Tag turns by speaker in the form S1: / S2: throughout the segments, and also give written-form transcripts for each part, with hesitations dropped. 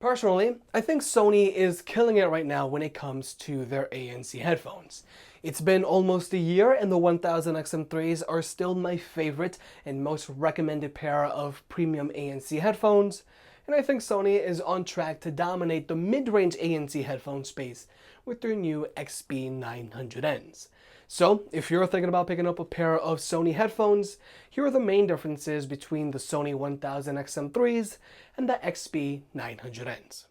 S1: Personally, I think Sony is killing it right now when it comes to their ANC headphones. It's been almost a year and the 1000XM3s are still my favorite and most recommended pair of premium ANC headphones, and I think Sony is on track to dominate the mid-range ANC headphone space with their new XB900Ns. So, if you're thinking about picking up a pair of Sony headphones, here are the main differences between the Sony 1000XM3s and the XB900Ns.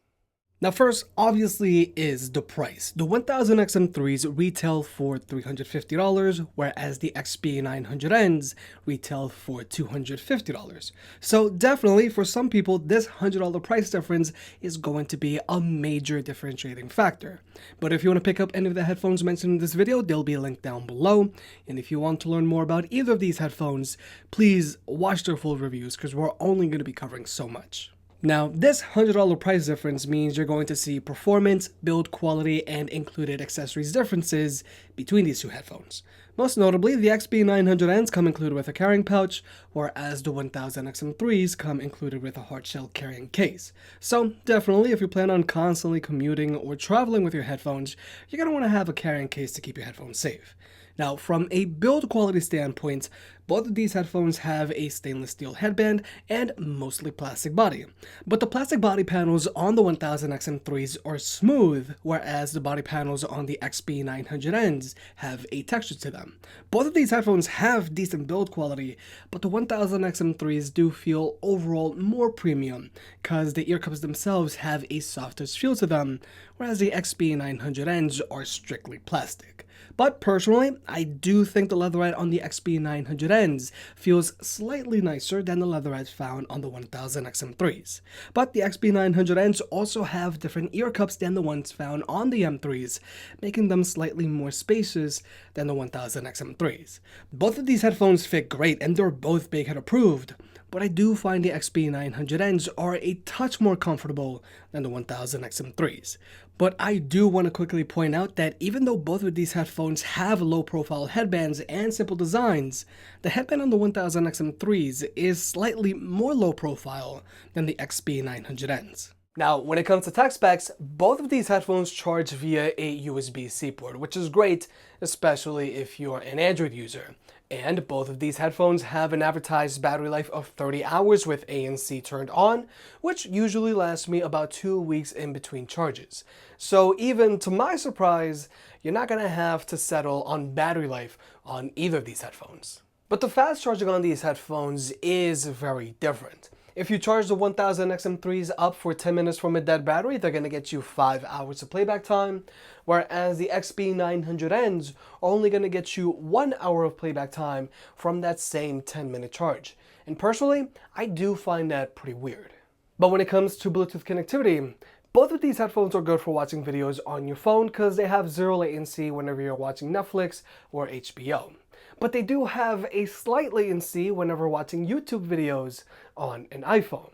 S1: Now first, obviously, is the price. The 1000XM3s retail for $350, whereas the XB900Ns retail for $250. So definitely, for some people, this $100 price difference is going to be a major differentiating factor. But if you want to pick up any of the headphones mentioned in this video, they'll be linked down below. And if you want to learn more about either of these headphones, please watch their full reviews because we're only going to be covering so much. Now, this $100 price difference means you're going to see performance, build quality, and included accessories differences between these two headphones. Most notably, the XB900Ns come included with a carrying pouch, whereas the 1000XM3s come included with a hardshell carrying case. So definitely, if you plan on constantly commuting or traveling with your headphones, you're going to want to have a carrying case to keep your headphones safe. Now, from a build quality standpoint, both of these headphones have a stainless steel headband and mostly plastic body. But the plastic body panels on the 1000XM3s are smooth, whereas the body panels on the XB900Ns have a texture to them. Both of these headphones have decent build quality, but the 1000XM3s do feel overall more premium, because the ear cups themselves have a softer feel to them, whereas the XB900Ns are strictly plastic. But personally, I do think the leatherette on the XB900Ns feels slightly nicer than the leatherette found on the 1000XM3s. But the XB900Ns also have different ear cups than the ones found on the M3s, making them slightly more spacious than the 1000XM3s. Both of these headphones fit great and they're both big head approved, but I do find the XB900Ns are a touch more comfortable than the 1000XM3s. But I do want to quickly point out that even though both of these headphones have low-profile headbands and simple designs, the headband on the 1000XM3s is slightly more low-profile than the XB900Ns. Now, when it comes to tech specs, both of these headphones charge via a USB-C port, which is great, especially if you're an Android user. And both of these headphones have an advertised battery life of 30 hours with ANC turned on, which usually lasts me about 2 weeks in between charges. So even to my surprise, you're not going to have to settle on battery life on either of these headphones. But the fast charging on these headphones is very different. If you charge the 1000XM3s up for 10 minutes from a dead battery, they're going to get you 5 hours of playback time, whereas the XB900Ns are only going to get you 1 hour of playback time from that same 10-minute charge. And personally, I do find that pretty weird. But when it comes to Bluetooth connectivity, both of these headphones are good for watching videos on your phone because they have zero latency whenever you're watching Netflix or HBO. But they do have a slight latency whenever watching YouTube videos on an iPhone.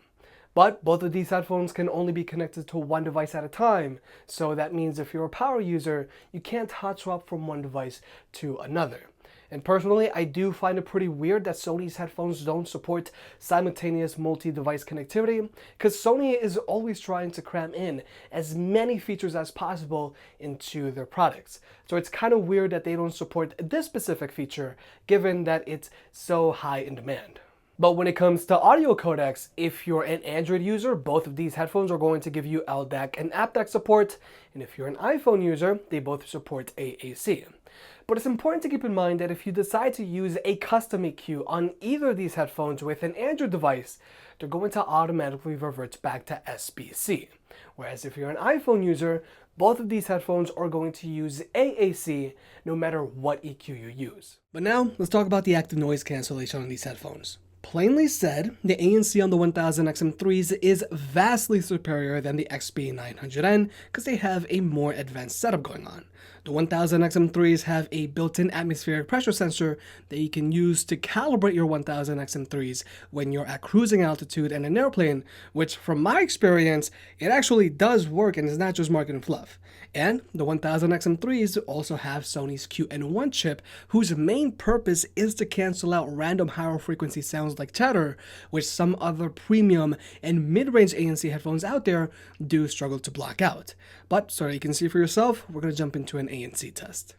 S1: But both of these headphones can only be connected to one device at a time, so that means if you're a power user, you can't hot swap from one device to another. And personally, I do find it pretty weird that Sony's headphones don't support simultaneous multi-device connectivity, because Sony is always trying to cram in as many features as possible into their products. So it's kind of weird that they don't support this specific feature, given that it's so high in demand. But when it comes to audio codecs, if you're an Android user, both of these headphones are going to give you LDAC and aptX support, and if you're an iPhone user, they both support AAC. But it's important to keep in mind that if you decide to use a custom EQ on either of these headphones with an Android device, they're going to automatically revert back to SBC. Whereas if you're an iPhone user, both of these headphones are going to use AAC no matter what EQ you use. But now, let's talk about the active noise cancellation on these headphones. Plainly said, the ANC on the 1000XM3s is vastly superior than the XB900N because they have a more advanced setup going on. The 1000XM3s have a built-in atmospheric pressure sensor that you can use to calibrate your 1000XM3s when you're at cruising altitude in an airplane, which from my experience, it actually does work and is not just marketing fluff. And the 1000XM3s also have Sony's QN1 chip, whose main purpose is to cancel out random higher frequency sounds sounds like chatter, which some other premium and mid-range ANC headphones out there do struggle to block out. But so that you can see for yourself, we're going to jump into an ANC test.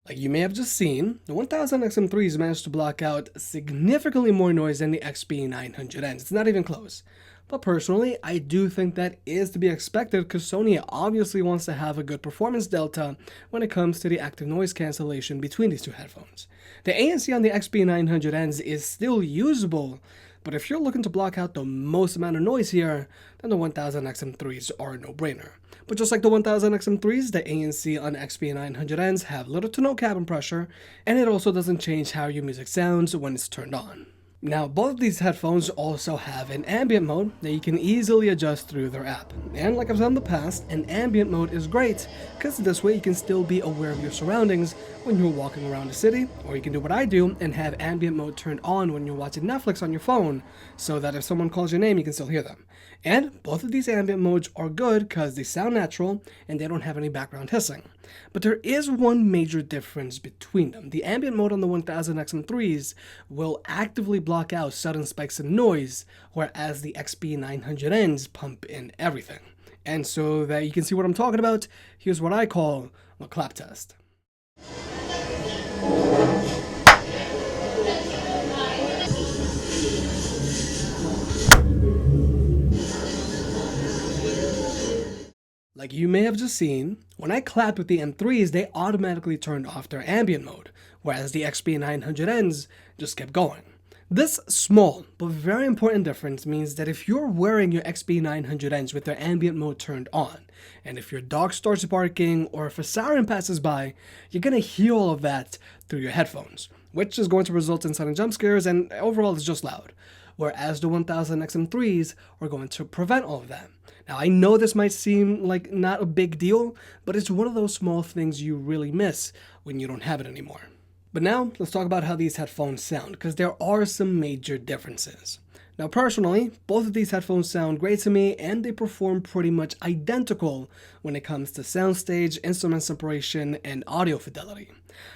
S1: Like you may have just seen, the 1000XM3s managed to block out significantly more noise than the XB900Ns. It's not even close. But personally, I do think that is to be expected because Sony obviously wants to have a good performance delta when it comes to the active noise cancellation between these two headphones. The ANC on the XB900Ns is still usable, but if you're looking to block out the most amount of noise here, then the 1000XM3s are a no-brainer. But just like the 1000XM3s, the ANC on XB900Ns have little to no cabin pressure, and it also doesn't change how your music sounds when it's turned on. Now, both of these headphones also have an ambient mode that you can easily adjust through their app. And like I've said in the past, an ambient mode is great because this way you can still be aware of your surroundings when you're walking around the city, or you can do what I do and have ambient mode turned on when you're watching Netflix on your phone so that if someone calls your name, you can still hear them. And both of these ambient modes are good because they sound natural and they don't have any background hissing. But there is one major difference between them. The ambient mode on the 1000XM3s will actively block out sudden spikes in noise, whereas the XB900Ns pump in everything. And so that you can see what I'm talking about, here's what I call a clap test. Like you may have just seen, when I clapped with the M3s, they automatically turned off their ambient mode, whereas the XB900Ns just kept going. This small but very important difference means that if you're wearing your XB900Ns with their ambient mode turned on, and if your dog starts barking or if a siren passes by, you're going to hear all of that through your headphones, which is going to result in sudden jump scares and overall it's just loud. Whereas the 1000XM3s are going to prevent all of that. Now, I know this might seem like not a big deal, but it's one of those small things you really miss when you don't have it anymore. But now, let's talk about how these headphones sound, because there are some major differences. Now, personally, both of these headphones sound great to me, and they perform pretty much identical when it comes to soundstage, instrument separation, and audio fidelity.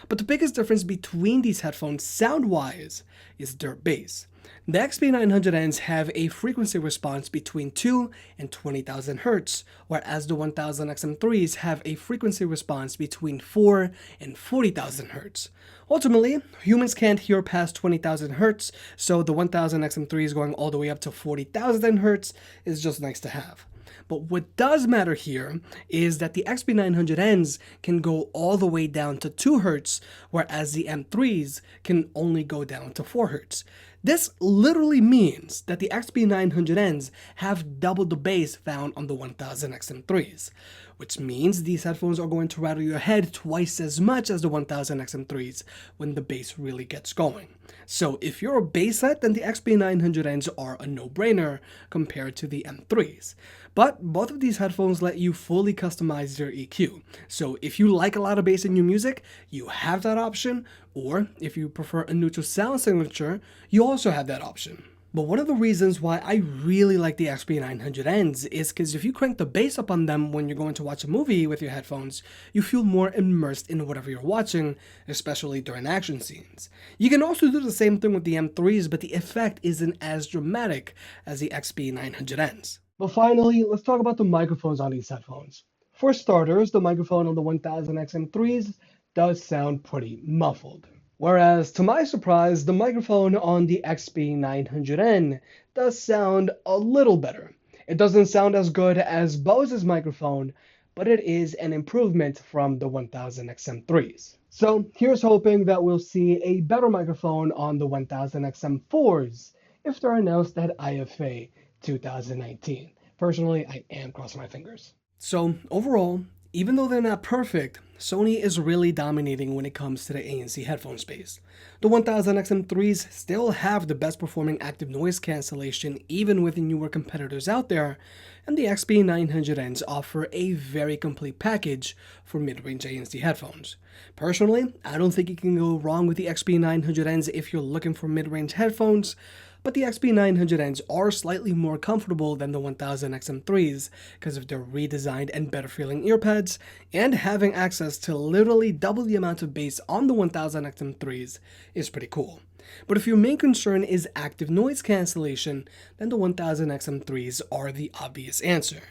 S1: But the biggest difference between these headphones sound-wise is their bass. The XB900Ns have a frequency response between 2 and 20,000 Hz, whereas the 1000XM3s have a frequency response between 4 and 40,000 Hz. Ultimately, humans can't hear past 20,000 Hz, so the 1000XM3s going all the way up to 40,000 Hz is just nice to have. But what does matter here is that the XB900Ns can go all the way down to 2 Hz, whereas the M3s can only go down to 4 Hz. This literally means that the XB900Ns have double the bass found on the 1000XM3s, which means these headphones are going to rattle your head twice as much as the 1000XM3s when the bass really gets going. So if you're a bass head, then the XB900Ns are a no-brainer compared to the M3s. But both of these headphones let you fully customize your EQ. So if you like a lot of bass in your music, you have that option, or if you prefer a neutral sound signature, you also have that option. But one of the reasons why I really like the XB900Ns is because if you crank the bass up on them when you're going to watch a movie with your headphones, you feel more immersed in whatever you're watching, especially during action scenes. You can also do the same thing with the M3s, but the effect isn't as dramatic as the XB900Ns. But finally, let's talk about the microphones on these headphones. For starters, the microphone on the 1000XM3s does sound pretty muffled. Whereas, to my surprise, the microphone on the XB900N does sound a little better. It doesn't sound as good as Bose's microphone, but it is an improvement from the 1000XM3s. So here's hoping that we'll see a better microphone on the 1000XM4s if they're announced at IFA 2019. Personally, I am crossing my fingers. So overall, even though they're not perfect, Sony is really dominating when it comes to the ANC headphone space. The 1000XM3s still have the best performing active noise cancellation even with the newer competitors out there, and the XB900Ns offer a very complete package for mid-range ANC headphones. Personally, I don't think you can go wrong with the XB900Ns if you're looking for mid-range headphones, but the XB900Ns are slightly more comfortable than the 1000XM3s because of their redesigned and better feeling earpads, and having access to literally double the amount of bass on the 1000XM3s is pretty cool. But if your main concern is active noise cancellation, then the 1000XM3s are the obvious answer.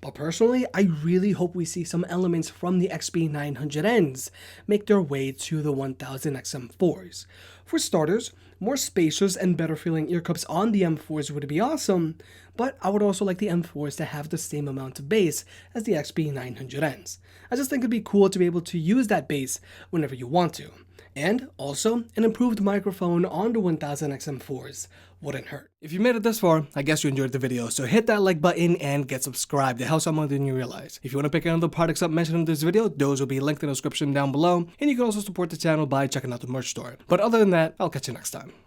S1: But personally, I really hope we see some elements from the XB900Ns make their way to the 1000XM4s. For starters, more spacious and better feeling ear cups on the M4s would be awesome, but I would also like the M4s to have the same amount of bass as the XB900Ns. I just think it'd be cool to be able to use that bass whenever you want to. And also, an improved microphone on the 1000XM4s wouldn't hurt. If you made it this far, I guess you enjoyed the video, so hit that like button and get subscribed. It helps out more than you realize. If you want to pick any of the products up mentioned in this video, those will be linked in the description down below, and you can also support the channel by checking out the merch store. But other than that, I'll catch you next time.